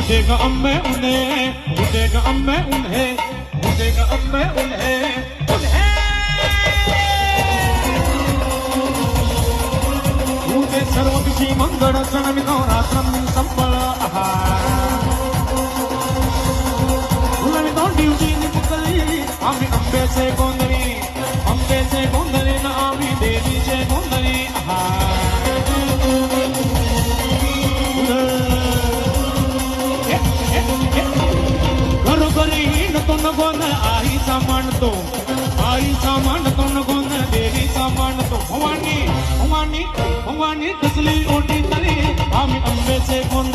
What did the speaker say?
देगा अम्मे उन्हें, देगा अम्मे उन्हें, देगा अम्मे उन्हें, उन्हें। उन्हें सर्वदिशी मंगळ सणवितो रात्रं संपळ आहार उन्हें ड्युटी निपुकली आम्ही अंबेचे गोंधळी, अंबेचे गोंधळी ना आम्ही देवीचे गोंधळी आहार घरोघरी हिंडतो न गोंधळ आईचा मांडतो, आईचा मांडतो न गोंधळ देवीचा मांडतो भवानी भवानी भवानी कसली ओटी तरी आम्ही अंबेचे गोंधळ